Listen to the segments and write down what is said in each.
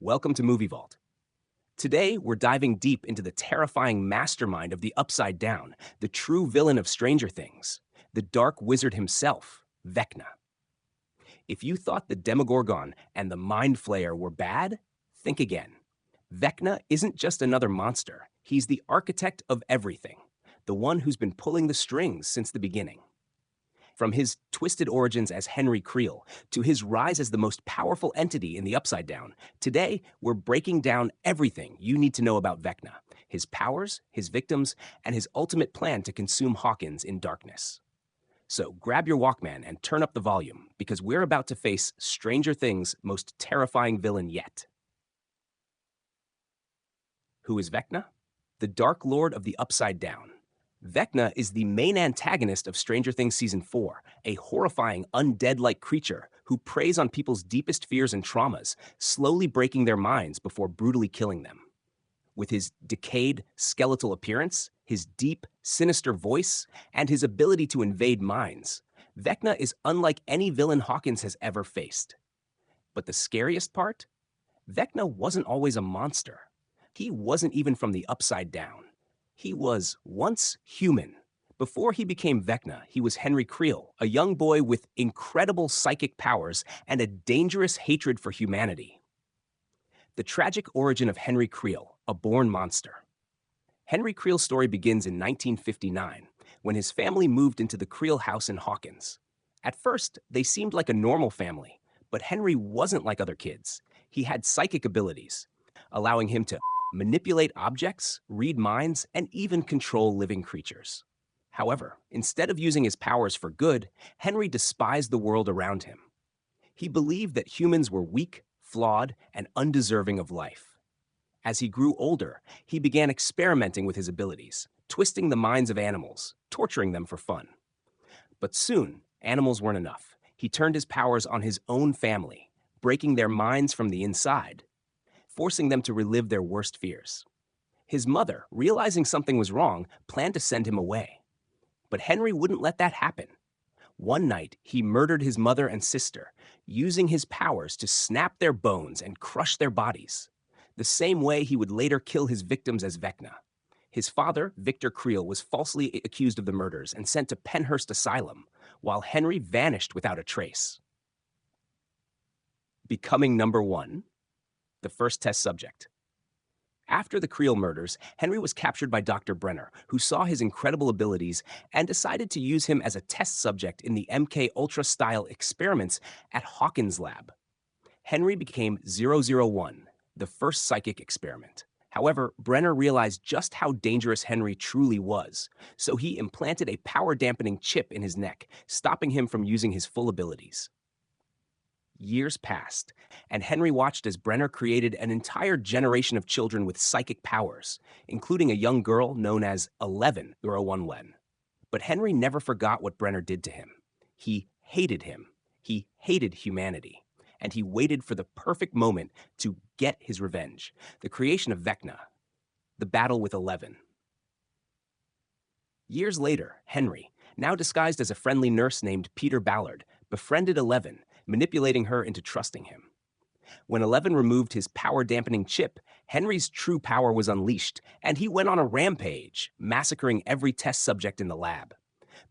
Welcome to Movie Vault. Today, we're diving deep into the terrifying mastermind of the Upside Down, the true villain of Stranger Things, the dark wizard himself, Vecna. If you thought the Demogorgon and the Mind Flayer were bad, think again. Vecna isn't just another monster, he's the architect of everything, the one who's been pulling the strings since the beginning. From his twisted origins as Henry Creel to his rise as the most powerful entity in the Upside Down, today we're breaking down everything you need to know about Vecna, his powers, his victims, and his ultimate plan to consume Hawkins in darkness. So grab your Walkman and turn up the volume, because we're about to face Stranger Things' most terrifying villain yet. Who is Vecna? The Dark Lord of the Upside Down. Vecna is the main antagonist of Stranger Things Season 4, a horrifying, undead-like creature who preys on people's deepest fears and traumas, slowly breaking their minds before brutally killing them. With his decayed, skeletal appearance, his deep, sinister voice, and his ability to invade minds, Vecna is unlike any villain Hawkins has ever faced. But the scariest part? Vecna wasn't always a monster. He wasn't even from the Upside Down. He was once human. Before he became Vecna, he was Henry Creel, a young boy with incredible psychic powers and a dangerous hatred for humanity. The tragic origin of Henry Creel, a born monster. Henry Creel's story begins in 1959, when his family moved into the Creel house in Hawkins. At first, they seemed like a normal family, but Henry wasn't like other kids. He had psychic abilities, allowing him to manipulate objects, read minds, and even control living creatures. However, instead of using his powers for good, Henry despised the world around him. He believed that humans were weak, flawed, and undeserving of life. As he grew older, he began experimenting with his abilities, twisting the minds of animals, torturing them for fun. But soon, animals weren't enough. He turned his powers on his own family, breaking their minds from the inside, forcing them to relive their worst fears. His mother, realizing something was wrong, planned to send him away. But Henry wouldn't let that happen. One night, he murdered his mother and sister, using his powers to snap their bones and crush their bodies, the same way he would later kill his victims as Vecna. His father, Victor Creel, was falsely accused of the murders and sent to Penhurst Asylum, while Henry vanished without a trace. Becoming number one. The first test subject. After the Creel murders, Henry was captured by Dr. Brenner, who saw his incredible abilities and decided to use him as a test subject in the MK Ultra-style experiments at Hawkins' lab. Henry became 001, the first psychic experiment. However, Brenner realized just how dangerous Henry truly was, so he implanted a power-dampening chip in his neck, stopping him from using his full abilities. Years passed, and Henry watched as Brenner created an entire generation of children with psychic powers, including a young girl known as 11. But Henry never forgot what Brenner did to him. He hated him. He hated humanity. And he waited for the perfect moment to get his revenge, the creation of Vecna, the battle with 11. Years later, Henry, now disguised as a friendly nurse named Peter Ballard, befriended 11, manipulating her into trusting him. When 11 removed his power-dampening chip, Henry's true power was unleashed, and he went on a rampage, massacring every test subject in the lab.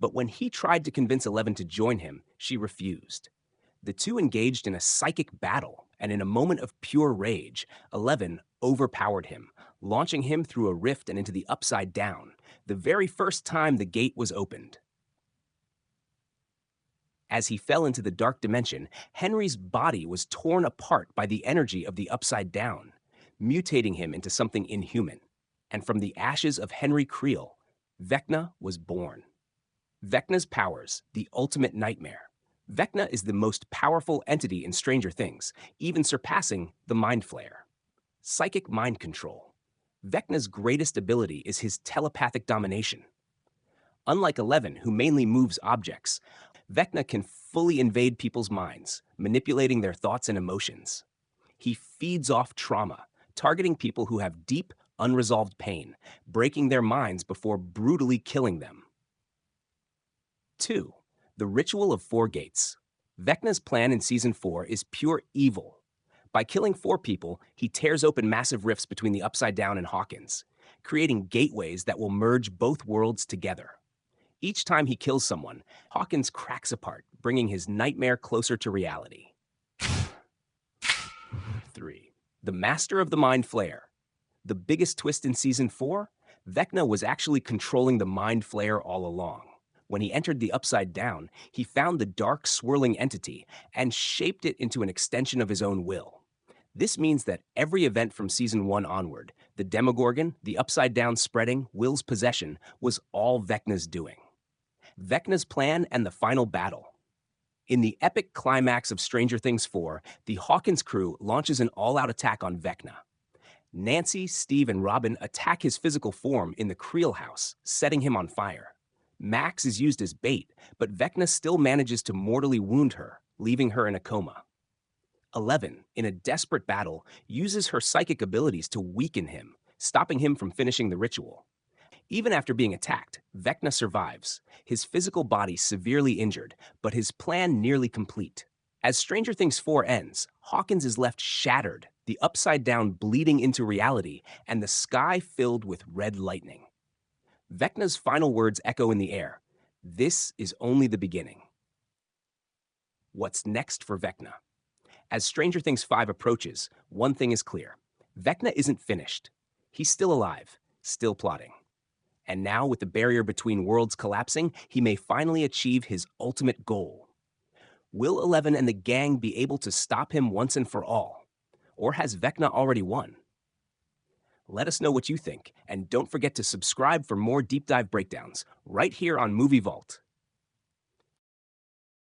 But when he tried to convince 11 to join him, she refused. The two engaged in a psychic battle, and in a moment of pure rage, 11 overpowered him, launching him through a rift and into the Upside Down, the very first time the gate was opened. As he fell into the dark dimension, Henry's body was torn apart by the energy of the Upside Down, mutating him into something inhuman. And from the ashes of Henry Creel, Vecna was born. Vecna's powers, the ultimate nightmare. Vecna is the most powerful entity in Stranger Things, even surpassing the Mind Flayer. Psychic mind control. Vecna's greatest ability is his telepathic domination. Unlike 11, who mainly moves objects, Vecna can fully invade people's minds, manipulating their thoughts and emotions. He feeds off trauma, targeting people who have deep, unresolved pain, breaking their minds before brutally killing them. 2. The Ritual of Four Gates. Vecna's plan in Season 4 is pure evil. By killing 4 people, he tears open massive rifts between the Upside Down and Hawkins, creating gateways that will merge both worlds together. Each time he kills someone, Hawkins cracks apart, bringing his nightmare closer to reality. 3. The Master of the Mind Flayer. The biggest twist in Season 4? Vecna was actually controlling the Mind Flayer all along. When he entered the Upside Down, he found the dark, swirling entity and shaped it into an extension of his own will. This means that every event from Season 1 onward, the Demogorgon, the Upside Down spreading, Will's possession, was all Vecna's doing. Vecna's plan and the final battle. In the epic climax of Stranger Things 4, the Hawkins crew launches an all-out attack on Vecna. Nancy, Steve, and Robin attack his physical form in the Creel house, setting him on fire. Max is used as bait, but Vecna still manages to mortally wound her, leaving her in a coma. 11, in a desperate battle, uses her psychic abilities to weaken him, stopping him from finishing the ritual. Even after being attacked, Vecna survives, his physical body severely injured, but his plan nearly complete. As Stranger Things 4 ends, Hawkins is left shattered, the Upside Down bleeding into reality, and the sky filled with red lightning. Vecna's final words echo in the air. This is only the beginning. What's next for Vecna? As Stranger Things 5 approaches, one thing is clear. Vecna isn't finished. He's still alive, still plotting. And now, with the barrier between worlds collapsing, he may finally achieve his ultimate goal. Will 11 and the gang be able to stop him once and for all? Or has Vecna already won? Let us know what you think, and don't forget to subscribe for more deep dive breakdowns, right here on Movie Vault.